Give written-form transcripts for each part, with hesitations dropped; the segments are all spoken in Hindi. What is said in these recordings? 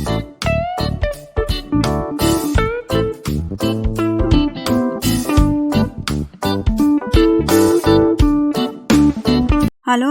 हेलो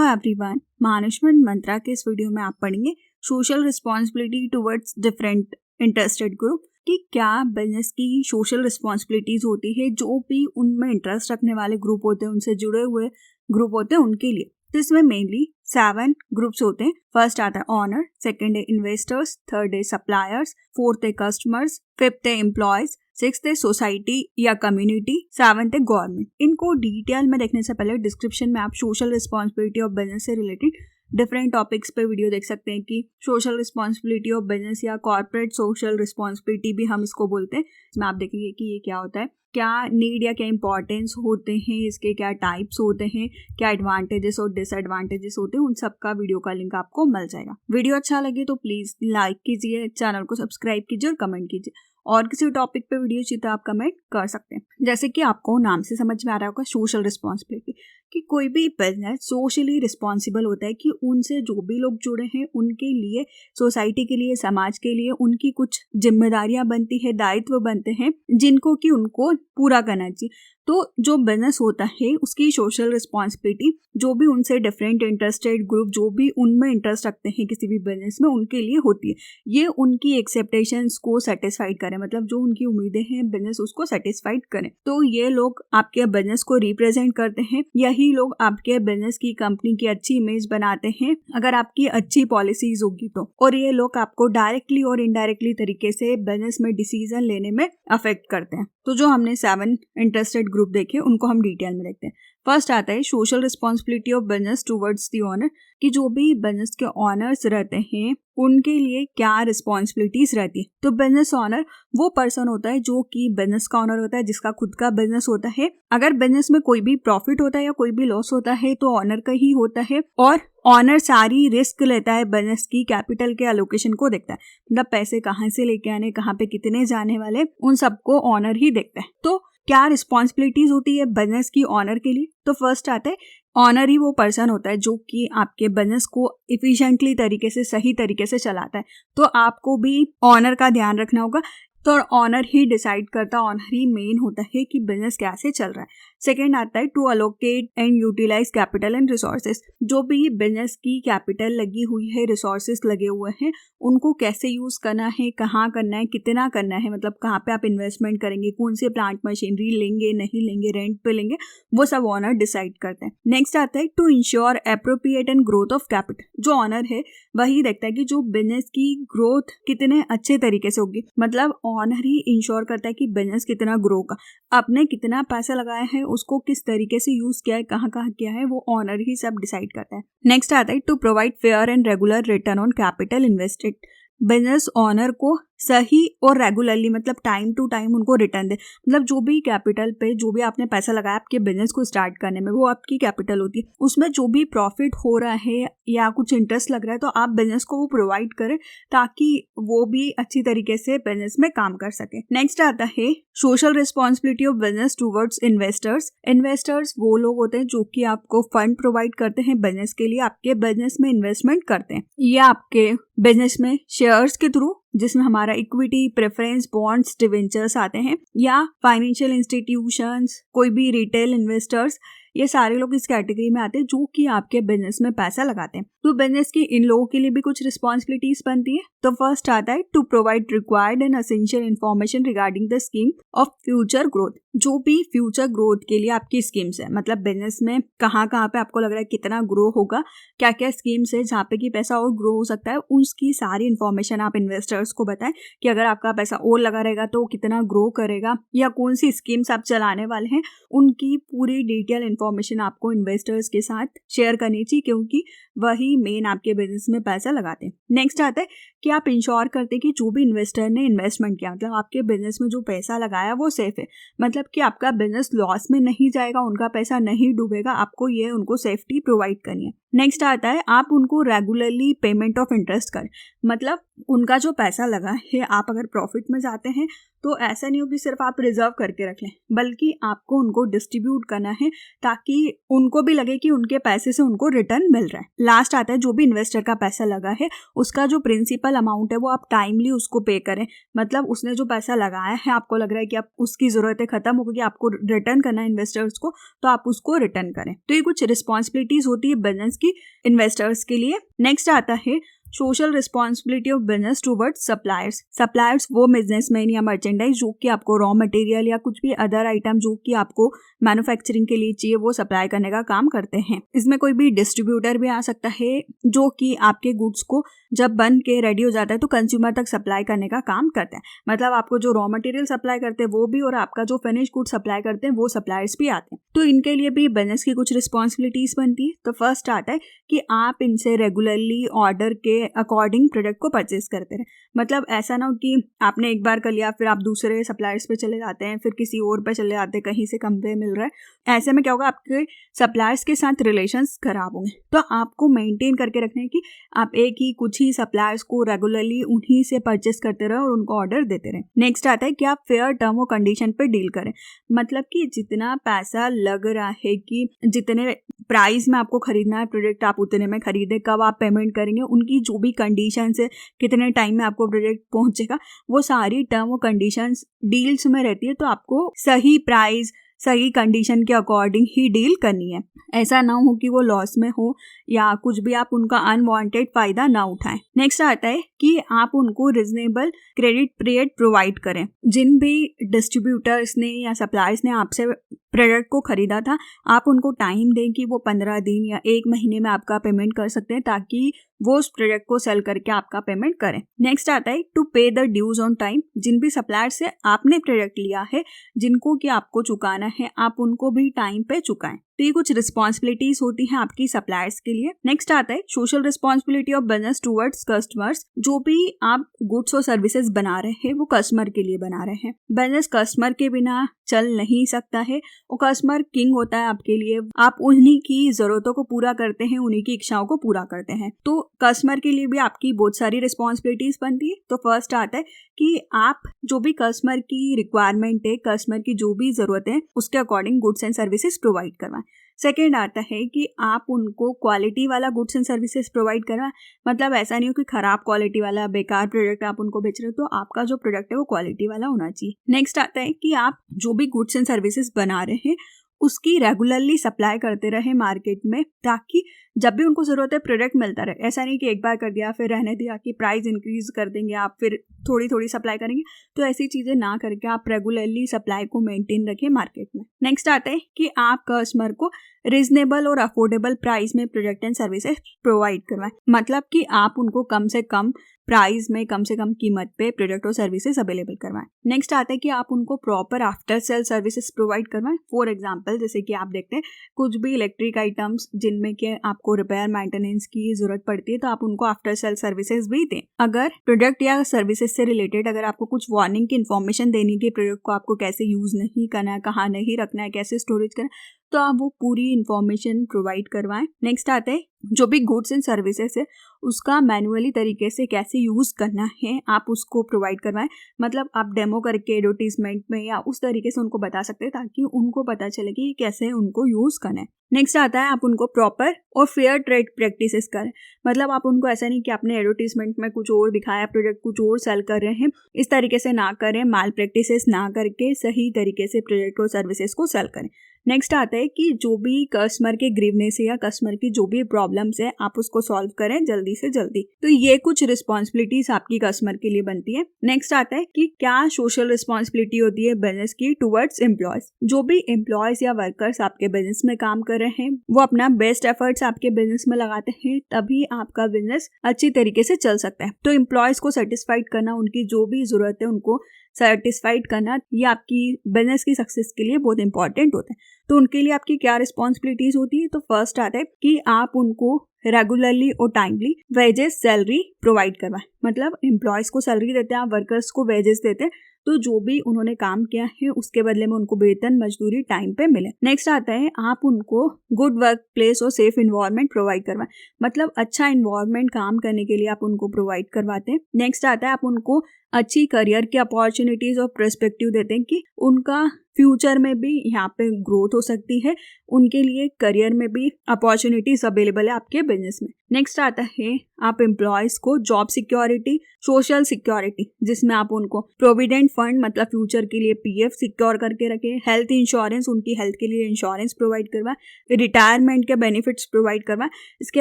एवरीवन, मैनेजमेंट मंत्रा के इस वीडियो में आप पढ़ेंगे social responsibility towards different interested group कि क्या बिजनेस की सोशल रिस्पॉन्सिबिलिटीज होती है जो भी उनमें इंटरेस्ट रखने वाले ग्रुप होते हैं, उनसे जुड़े हुए ग्रुप होते हैं उनके लिए। तो इसमें मेनली 7 ग्रुप्स होते हैं। फर्स्ट आता है ऑनर, सेकंड है इन्वेस्टर्स, थर्ड है सप्लायर्स, फोर्थ है कस्टमर्स, फिफ्थ है एम्प्लॉयज, सिक्स्थ है सोसाइटी या कम्युनिटी, सेवंथ है गवर्नमेंट। इनको डिटेल में देखने से पहले डिस्क्रिप्शन में आप सोशल रिस्पॉन्सिबिलिटी ऑफ बिजनेस से रिलेटेड डिफरेंट टॉपिक्स पे वीडियो देख सकते हैं कि सोशल रिस्पॉन्सिबिलिटी ऑफ बिजनेस या कॉर्पोरेट सोशल रिस्पॉन्सिबिलिटी भी हम इसको बोलते हैं। इसमें आप देखेंगे कि ये क्या होता है, क्या नीड या क्या इंपॉर्टेंस होते हैं, इसके क्या टाइप्स होते हैं, क्या एडवांटेजेस और डिसएडवांटेजेस होते हैं, उन सब का वीडियो का लिंक आपको मिल जाएगा। वीडियो अच्छा लगे तो प्लीज लाइक कीजिए, चैनल को सब्सक्राइब कीजिए और कमेंट कीजिए। और किसी टॉपिक पे वीडियो चाहिए तो आप कमेंट कर सकते हैं। जैसे कि आपको नाम से समझ में आ रहा होगा सोशल रिस्पॉन्सिबिलिटी, कि कोई भी बिजनेस सोशली रिस्पॉन्सिबल होता है कि उनसे जो भी लोग जुड़े हैं उनके लिए, सोसाइटी के लिए, समाज के लिए उनकी कुछ जिम्मेदारियां बनती है, दायित्व बनते हैं जिनको कि उनको पूरा करना चाहिए। तो जो बिजनेस होता है उसकी सोशल रिस्पॉन्सिबिलिटी जो भी उनसे डिफरेंट इंटरेस्टेड ग्रुप जो भी उनमें इंटरेस्ट रखते हैं किसी भी बिजनेस में, उनके लिए होती है। ये उनकी एक्सेप्टेशंस को सेटिस्फाइड करें, मतलब जो उनकी उम्मीदें हैं बिजनेस उसको सेटिस्फाइड करें। तो ये लोग आपके बिजनेस को रिप्रेजेंट करते हैं, यही लोग आपके बिजनेस की, कंपनी की अच्छी इमेज बनाते हैं अगर आपकी अच्छी पॉलिसीज होगी तो। और ये लोग आपको डायरेक्टली और इनडायरेक्टली तरीके से बिजनेस में डिसीजन लेने में अफेक्ट करते हैं। तो जो हमने 7 इंटरेस्टेड ग्रुप देखे उनको हम डिटेल में देखते हैं। फर्स्ट आता है social responsibility of business towards the owner, कि जो भी बिजनेस के ऑनर्स रहते हैं उनके लिए क्या रिस्पॉन्सिबिलिटीज रहती है। तो बिजनेस ऑनर वो पर्सन होता है जो कि बिजनेस का ऑनर होता है, जिसका खुद का बिजनेस होता है। अगर बिजनेस में कोई भी प्रॉफिट होता है या कोई भी लॉस होता है तो ऑनर का ही होता है, और ऑनर सारी रिस्क लेता है बिजनेस की, कैपिटल के एलोकेशन को देखता है, मतलब पैसे कहाँ से लेके आने, कहाँ पे कितने जाने वाले, उन सबको ऑनर ही देखता है। तो क्या रिस्पॉन्सिबिलिटीज होती है बिजनेस की ऑनर के लिए। तो फर्स्ट आता है ऑनर ही वो पर्सन होता है जो कि आपके बिजनेस को इफिशिएंटली तरीके से, सही तरीके से चलाता है। तो आपको भी ऑनर का ध्यान रखना होगा। तो ऑनर ही डिसाइड करता, ऑनर ही मेन होता है कि बिजनेस कैसे चल रहा है। सेकेंड आता है to allocate and utilise capital and resources, जो भी बिजनेस की कैपिटल लगी हुई है, रिसोर्सेज लगे हुए हैं, उनको कैसे यूज करना है, कहाँ करना है, कितना करना है, मतलब कहाँ पे आप इन्वेस्टमेंट करेंगे, कौन से प्लांट मशीनरी लेंगे, नहीं लेंगे, रेंट पे लेंगे, वो सब ऑनर डिसाइड करते हैं। नेक्स्ट आता है to ensure appropriate and growth of capital, जो ऑनर है वही देखता है कि जो बिजनेस की ग्रोथ कितने अच्छे तरीके से होगी, मतलब ऑनर ही इंश्योर करता है कि बिजनेस कितना ग्रो का, आपने कितना पैसा लगाया है, उसको किस तरीके से यूज किया है, कहाँ कहाँ किया है, वो ऑनर ही सब डिसाइड करता है। नेक्स्ट आता है to provide fair and regular return on capital invested, business owner को सही और रेगुलरली, मतलब टाइम टू टाइम उनको रिटर्न दे, मतलब जो भी कैपिटल पे जो भी आपने पैसा लगाया आपके बिजनेस को स्टार्ट करने में, वो आपकी कैपिटल होती है, उसमें जो भी प्रॉफिट हो रहा है या कुछ इंटरेस्ट लग रहा है तो आप बिजनेस को वो प्रोवाइड करें ताकि वो भी अच्छी तरीके से बिजनेस में काम कर सके। नेक्स्ट आता है social responsibility of business towards investors. Investors वो लोग होते हैं जो कि आपको फंड प्रोवाइड करते हैं बिजनेस के लिए, आपके बिजनेस में इन्वेस्टमेंट करते हैं, या आपके बिजनेस में शेयर्स के थ्रू, जिसमें हमारा इक्विटी, प्रेफरेंस, बॉन्ड्स, डिवेंचर्स आते हैं, या फाइनेंशियल इंस्टीट्यूशंस, कोई भी रिटेल इन्वेस्टर्स, ये सारे लोग इस कैटेगरी में आते हैं जो कि आपके बिजनेस में पैसा लगाते हैं। तो बिजनेस की इन लोगों के लिए भी कुछ रिस्पॉन्सिबिलिटीज बनती है। तो फर्स्ट आता है to provide required and essential information regarding the scheme of future growth, जो भी फ्यूचर ग्रोथ के लिए आपकी स्कीम्स है, मतलब बिजनेस में कहाँ कहाँ पे आपको लग रहा है कितना ग्रो होगा, क्या क्या स्कीम्स है जहाँ पे कि पैसा और ग्रो हो सकता है, उसकी सारी इन्फॉर्मेशन आप इन्वेस्टर्स को बताएं कि अगर आपका पैसा और लगा रहेगा तो कितना ग्रो करेगा, या कौन सी स्कीम्स आप चलाने वाले हैं, उनकी पूरी डिटेल इन्फॉर्मेशन आपको इन्वेस्टर्स के साथ शेयर करनी चाहिए, क्योंकि वही मेन आपके बिजनेस में पैसा लगाते हैं। नेक्स्ट आता है कि आप इंश्योर करते हैं कि जो भी इन्वेस्टर ने इन्वेस्टमेंट किया, मतलब आपके बिजनेस में जो पैसा लगाया वो सेफ है, मतलब कि आपका बिजनेस लॉस में नहीं जाएगा, उनका पैसा नहीं डूबेगा, आपको ये उनको सेफ्टी प्रोवाइड करनी है। नेक्स्ट आता है आप उनको रेगुलरली पेमेंट ऑफ इंटरेस्ट करें। मतलब उनका जो पैसा लगा है, आप अगर प्रॉफिट में जाते हैं तो ऐसा नहीं हो कि सिर्फ आप रिजर्व करके रख लें, बल्कि आपको उनको डिस्ट्रीब्यूट करना है ताकि उनको भी लगे कि उनके पैसे से उनको रिटर्न मिल रहा है। लास्ट आता है जो भी इन्वेस्टर का पैसा लगा है उसका जो प्रिंसिपल अमाउंट है वो आप टाइमली उसको पे करें। मतलब उसने जो पैसा लगाया है आपको लग रहा है कि आप उसकी ज़रूरतें खत्म हो गई, आपको रिटर्न करना है इन्वेस्टर्स को, तो आप उसको रिटर्न करें। तो ये कुछ रिस्पॉन्सिबिलिटीज होती है बिजनेस की इन्वेस्टर्स के लिए। नेक्स्ट आता है social responsibility of business towards suppliers. Suppliers वो बिजनेसमैन या मर्चेंडाइज जो कि आपको रॉ मटेरियल या कुछ भी अदर आइटम जो कि आपको मैन्युफैक्चरिंग के लिए चाहिए वो सप्लाई करने का काम करते हैं। इसमें कोई भी डिस्ट्रीब्यूटर भी आ सकता है जो कि आपके गुड्स को जब बन के रेडी हो जाता है तो कंज्यूमर तक सप्लाई करने का काम करता है। मतलब आपको जो रॉ मटेरियल सप्लाई करते हैं वो भी और आपका जो फिनिश गुड सप्लाई करते हैं वो सप्लायर्स भी आते हैं। तो इनके लिए भी बिजनेस की कुछ रिस्पॉन्सिबिलिटीज बनती है। तो फर्स्ट आता है कि आप इनसे रेगुलरली ऑर्डर के अकॉर्डिंग प्रोडक्ट को परचेज करते रहे। मतलब ऐसा ना हो कि आपने एक बार कर लिया फिर आप दूसरे सप्लायर्स पे चले जाते हैं, फिर किसी और पे चले जाते हैं, कहीं से कम पे मिल रहा है। ऐसे में क्या होगा, आपके सप्लायर्स के साथ रिलेशंस खराब होंगे। तो आपको मेंटेन करके रखना है कि आप एक ही कुछ ही सप्लायर्स को रेगुलरली उन्हीं से परचेस करते रहे और उनको ऑर्डर देते रहे। नेक्स्ट आता है कि आप फेयर टर्म और कंडीशन पे डील करें। मतलब कि जितना पैसा लग रहा है कि जितने प्राइस में आपको खरीदना है प्रोडक्ट आप उतने में खरीदें। कब आप पेमेंट करेंगे, उनकी जो भी कंडीशंस है, कितने टाइम में आपको प्रोडक्ट पहुंचेगा, वो सारी टर्म और कंडीशंस डील्स में रहती है। तो आपको सही प्राइस सही कंडीशन के अकॉर्डिंग ही डील करनी है। ऐसा ना हो कि वो लॉस में हो या कुछ भी आप उनका अनवांटेड फायदा ना उठाएं। नेक्स्ट आता है कि आप उनको रिजनेबल क्रेडिट पीरियड प्रोवाइड करें। जिन भी डिस्ट्रीब्यूटर्स ने या सप्लायर्स ने आपसे प्रोडक्ट को खरीदा था आप उनको टाइम दें कि वो 15 दिन या 1 महीने में आपका पेमेंट कर सकते हैं ताकि वो उस प्रोडक्ट को सेल करके आपका पेमेंट करें। नेक्स्ट आता है टू पे द ड्यूज ऑन टाइम। जिन भी सप्लायर से आपने प्रोडक्ट लिया है जिनको कि आपको चुकाना है आप उनको भी टाइम पे चुकाएं। तो ये कुछ रिस्पॉन्सिबिलिटीज होती हैं आपकी सप्लायर्स के लिए। नेक्स्ट आता है social responsibility of business towards customers. जो भी आप गुड्स और सर्विसेज बना रहे हैं वो कस्टमर के लिए बना रहे हैं। बिजनेस कस्टमर के बिना चल नहीं सकता है और कस्टमर किंग होता है आपके लिए। आप उन्हीं की जरूरतों को पूरा करते हैं, उन्हीं की इच्छाओं को पूरा करते हैं। तो कस्टमर के लिए भी आपकी बहुत सारी रिस्पॉन्सिबिलिटीज बनती है। तो फर्स्ट आता है कि आप जो भी कस्टमर की रिक्वायरमेंट है, कस्टमर की जो भी जरूरत है उसके according goods and services provide करवाएं। सेकेंड आता है कि आप उनको क्वालिटी वाला गुड्स एंड सर्विसेज प्रोवाइड करवाएं। मतलब ऐसा नहीं हो कि खराब क्वालिटी वाला बेकार प्रोडक्ट आप उनको बेच रहे हो, तो आपका जो प्रोडक्ट है वो क्वालिटी वाला होना चाहिए। नेक्स्ट आता है कि आप जो भी गुड्स एंड सर्विसेज बना रहे हैं उसकी रेगुलरली सप्लाई करते रहे मार्केट में ताकि जब भी उनको ज़रूरत है प्रोडक्ट मिलता रहे। ऐसा नहीं कि एक बार कर दिया फिर रहने दिया कि प्राइस इंक्रीज कर देंगे आप फिर थोड़ी थोड़ी सप्लाई करेंगे। तो ऐसी चीज़ें ना करके आप रेगुलरली सप्लाई को मेंटेन रखें मार्केट में। नेक्स्ट आता है कि आप कस्टमर को रीजनेबल और अफोर्डेबल प्राइस में प्रोडक्ट एंड सर्विसेज प्रोवाइड करवाएं। मतलब कि आप उनको कम से कम प्राइस में कम से कम कीमत पे प्रोडक्ट और सर्विसेज अवेलेबल करवाएं। नेक्स्ट आता है कि आप उनको proper after sale services provide करवाएं। फॉर एग्जांपल जैसे कि आप देखते हैं कुछ भी इलेक्ट्रिक आइटम्स जिनमें कि आपको रिपेयर मेंटेनेंस की जरूरत पड़ती है तो आप उनको आफ्टर सेल सर्विसेज भी दें। अगर प्रोडक्ट या सर्विसेज से रिलेटेड अगर आपको कुछ वार्निंग की इन्फॉर्मेशन देनी है, प्रोडक्ट को आपको कैसे यूज नहीं करना है, कहाँ नहीं रखना है, कैसे स्टोरेज करना है, तो आप वो पूरी इन्फॉर्मेशन प्रोवाइड करवाएं। नेक्स्ट आता है जो भी गुड्स एंड सर्विसेज है उसका मैनुअली तरीके से कैसे यूज़ करना है आप उसको प्रोवाइड करवाएं। मतलब आप डेमो करके एडवर्टीजमेंट में या उस तरीके से उनको बता सकते हैं ताकि उनको पता चले कि कैसे उनको यूज़ करना है। नेक्स्ट आता है आप उनको प्रॉपर और फेयर ट्रेड प्रैक्टिसेस करें। मतलब आप उनको ऐसा नहीं कि आपने एडवर्टीजमेंट में कुछ और दिखाया प्रोडक्ट कुछ और सेल कर रहे हैं, इस तरीके से ना करें। माल प्रैक्टिसेस ना करके सही तरीके से प्रोडक्ट और सर्विसेज को सेल करें। नेक्स्ट आता है कि जो भी कस्टमर के ग्रीवनेस है या कस्टमर की जो भी प्रॉब्लम्स है आप उसको सॉल्व करें जल्दी से जल्दी। तो ये कुछ रिस्पॉन्सिबिलिटीज आपकी कस्टमर के लिए बनती है। नेक्स्ट आता है कि क्या सोशल रिस्पॉन्सिबिलिटी होती है बिजनेस की टुवर्ड्स एम्प्लॉयज। जो भी एम्प्लॉयज या वर्कर्स आपके बिजनेस में काम कर रहे हैं वो अपना बेस्ट एफर्ट्स आपके बिजनेस में लगाते हैं तभी आपका बिजनेस अच्छी तरीके से चल सकता है। तो एम्प्लॉयज को सेटिस्फाइड करना, उनकी जो भी जरूरत है उनको सेटिस्फाइड करना, ये आपकी बिजनेस की सक्सेस के लिए बहुत इंपॉर्टेंट होता है। तो उनके लिए आपकी क्या रिस्पॉन्सिबिलिटीज होती है। तो फर्स्ट आता है कि आप उनको रेगुलरली और टाइमली वेजेस सैलरी प्रोवाइड करवाएं। मतलब एम्प्लॉयज को सैलरी देते हैं, आप वर्कर्स को वेजेस देते हैं, तो जो भी उन्होंने काम किया है उसके बदले में उनको वेतन मजदूरी टाइम पे मिले। नेक्स्ट आता है आप उनको गुड वर्क प्लेस और सेफ इन्वायरमेंट प्रोवाइड करवाएं। मतलब अच्छा इन्वायरमेंट काम करने के लिए आप उनको प्रोवाइड करवाते हैं। नेक्स्ट आता है आप उनको अच्छी करियर की अपॉर्चुनिटीज और पर्सपेक्टिव देते हैं कि उनका फ्यूचर में भी यहाँ पे ग्रोथ हो सकती है, उनके लिए करियर में भी अपॉर्चुनिटीज अवेलेबल है आपके बिजनेस में। नेक्स्ट आता है आप एम्प्लॉयज को जॉब सिक्योरिटी, सोशल सिक्योरिटी, जिसमें आप उनको प्रोविडेंट फंड मतलब फ्यूचर के लिए पीएफ सिक्योर करके रखें, हेल्थ इंश्योरेंस, उनकी हेल्थ के लिए इंश्योरेंस प्रोवाइड करवाएं, रिटायरमेंट के बेनिफिट्स प्रोवाइड करवाएं। इसके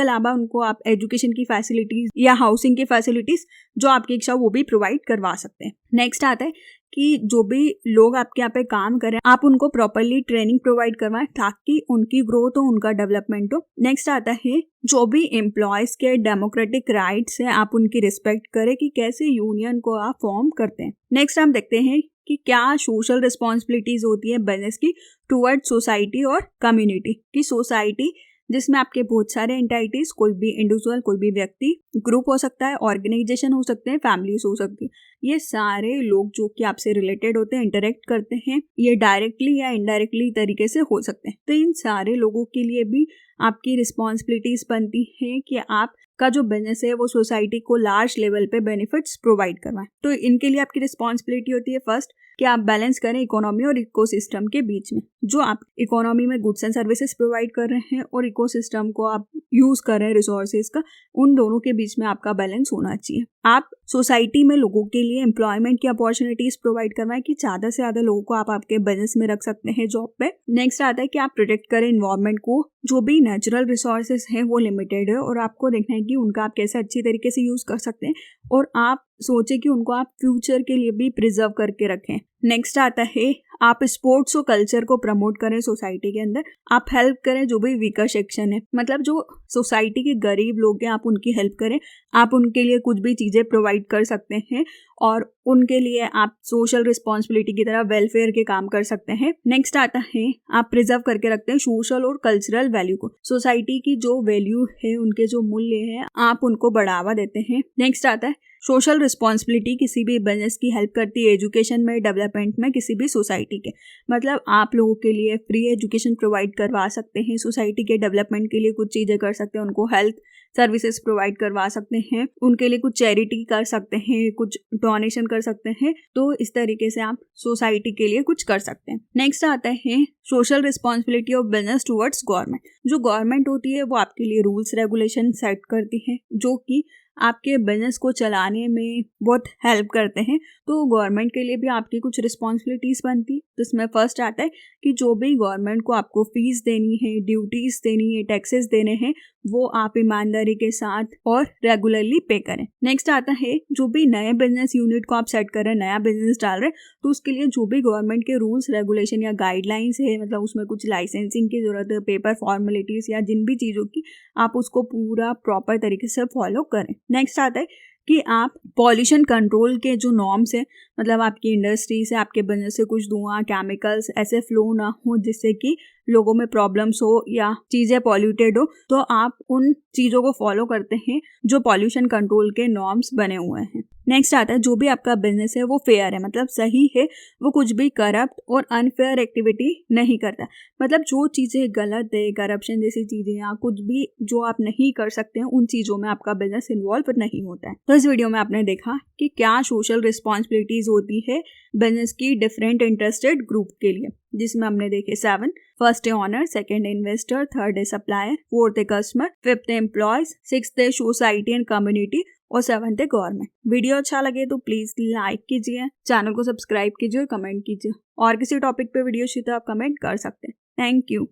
अलावा उनको आप एजुकेशन की फैसिलिटीज या हाउसिंग की फैसिलिटीज जो आपकी इच्छा वो भी प्रोवाइड करवा सकते हैं। नेक्स्ट आता है कि जो भी लोग आपके यहाँ पे काम कर रहे हैं आप उनको प्रॉपरली ट्रेनिंग प्रोवाइड करवाएं ताकि उनकी ग्रोथ हो, उनका डेवलपमेंट हो। नेक्स्ट आता है जो भी एम्प्लॉयज के डेमोक्रेटिक राइट्स हैं आप उनकी रिस्पेक्ट करें कि कैसे यूनियन को आप फॉर्म करते हैं। नेक्स्ट हम देखते हैं कि क्या सोशल रिस्पॉन्सिबिलिटीज होती है बिजनेस की टुवर्ड सोसाइटी और कम्युनिटी की। सोसाइटी जिसमें आपके बहुत सारे एंटाइटीज, कोई भी इंडिविजुअल, कोई भी व्यक्ति, ग्रुप हो सकता है, ऑर्गेनाइजेशन हो सकते हैं, फैमिलीज हो सकती है, ये सारे लोग जो कि आपसे रिलेटेड होते हैं, इंटरेक्ट करते हैं, ये डायरेक्टली या इनडायरेक्टली तरीके से हो सकते हैं। तो इन सारे लोगों के लिए भी आपकी रिस्पॉन्सिबिलिटीज बनती है कि आपका जो बिजनेस है वो सोसाइटी को लार्ज लेवल पे बेनिफिट्स प्रोवाइड करवाएं। तो इनके लिए आपकी रिस्पॉन्सिबिलिटी होती है फर्स्ट कि आप बैलेंस करें इकोनॉमी और इकोसिस्टम के बीच में। जो आप इकोनॉमी में गुड्स एंड सर्विसेज प्रोवाइड कर रहे हैं और इकोसिस्टम को आप यूज कर रहे हैं रिसोर्सेज का, उन दोनों के बीच में आपका बैलेंस होना चाहिए। आप सोसाइटी में लोगों के लिए एम्प्लॉयमेंट की अपॉर्चुनिटीज प्रोवाइड करवाएं कि ज्यादा से ज्यादा लोगों को आप आपके बिजनेस में रख सकते हैं जॉब पे। नेक्स्ट आता है कि आप प्रोटेक्ट करें इन्वायरमेंट को। जो भी नेचुरल रिसोर्सेज हैं वो लिमिटेड है और आपको देखना है कि उनका आप कैसे अच्छी तरीके से यूज कर सकते हैं और आप सोचे कि उनको आप फ्यूचर के लिए भी प्रिजर्व करके रखें। नेक्स्ट आता है आप स्पोर्ट्स और कल्चर को प्रमोट करें सोसाइटी के अंदर। आप हेल्प करें जो भी वीकर सेक्शन है, मतलब जो सोसाइटी के गरीब लोग हैं आप उनकी हेल्प करें। आप उनके लिए कुछ भी चीज़ें प्रोवाइड कर सकते हैं और उनके लिए आप सोशल रिस्पॉन्सिबिलिटी की तरह वेलफेयर के काम कर सकते हैं। नेक्स्ट आता है आप प्रिजर्व करके रखते हैं सोशल और कल्चरल वैल्यू को। सोसाइटी की जो वैल्यू है, उनके जो मूल्य है, आप उनको बढ़ावा देते हैं। नेक्स्ट आता है सोशल रिस्पॉन्सिबिलिटी किसी भी बिजनेस की हेल्प करती है एजुकेशन में, डेवलपमेंट में, किसी भी सोसाइटी के। मतलब आप लोगों के लिए फ्री एजुकेशन प्रोवाइड करवा सकते हैं, सोसाइटी के डेवलपमेंट के लिए कुछ चीज़ें कर सकते हैं, उनको हेल्थ सर्विसेज प्रोवाइड करवा सकते हैं, उनके लिए कुछ चैरिटी कर सकते हैं, कुछ डोनेशन कर सकते हैं। तो इस तरीके से आप सोसाइटी के लिए कुछ कर सकते हैं। नेक्स्ट आता है social responsibility of business towards government. जो गवर्नमेंट होती है वो आपके लिए रूल्स रेगुलेशन सेट करती है जो कि आपके बिजनेस को चलाने में बहुत हेल्प करते हैं। तो गवर्नमेंट के लिए भी आपकी कुछ रिस्पॉन्सिबिलिटीज बनती है। तो इसमें फर्स्ट आता है कि जो भी गवर्नमेंट को आपको फीस देनी है, ड्यूटीज देनी है, टैक्सेस देने हैं, वो आप ईमानदारी के साथ और रेगुलरली पे करें। नेक्स्ट आता है जो भी नए बिजनेस यूनिट को आप सेट कर रहे हैं, नया बिजनेस डाल रहे हैं, तो उसके लिए जो भी गवर्नमेंट के रूल्स रेगुलेशन या गाइडलाइंस है, मतलब उसमें कुछ लाइसेंसिंग की जरूरत है, पेपर फॉर्मेलिटीज या जिन भी चीज़ों की, आप उसको पूरा प्रॉपर तरीके से फॉलो करें। नेक्स्ट आता है कि आप पॉल्यूशन कंट्रोल के जो नॉर्म्स है, मतलब आपकी इंडस्ट्री से, आपके बिजनेस से कुछ धुआं, केमिकल्स ऐसे फ्लो ना हो जिससे कि लोगों में प्रॉब्लम्स हो या चीज़ें पॉल्यूटेड हो, तो आप उन चीज़ों को फॉलो करते हैं जो पॉल्यूशन कंट्रोल के नॉर्म्स बने हुए हैं। नेक्स्ट आता है जो भी आपका बिजनेस है वो फेयर है, मतलब सही है, वो कुछ भी करप्ट और अनफेयर एक्टिविटी नहीं करता। मतलब जो चीज़ें गलत है, करप्शन जैसी चीज़ें या कुछ भी जो आप नहीं कर सकते हैं, उन चीज़ों में आपका बिजनेस इन्वॉल्व नहीं होता है। तो इस वीडियो में आपने देखा कि क्या सोशल रिस्पॉन्सिबिलिटीज होती है बिजनेस की डिफरेंट इंटरेस्टेड ग्रुप के लिए, जिसमें हमने देखे 7। फर्स्ट है ऑनर, सेकंड है इन्वेस्टर, थर्ड है सप्लायर, फोर्थ है कस्टमर, फिफ्थ है एम्प्लॉयज, सिक्स्थ है सोसाइटी एंड कम्युनिटी और 7th है गवर्नमेंट। वीडियो अच्छा लगे तो प्लीज लाइक कीजिए, चैनल को सब्सक्राइब कीजिए और कमेंट कीजिए। और किसी टॉपिक पे वीडियो चाहिए तो आप कमेंट कर सकते हैं। Thank you.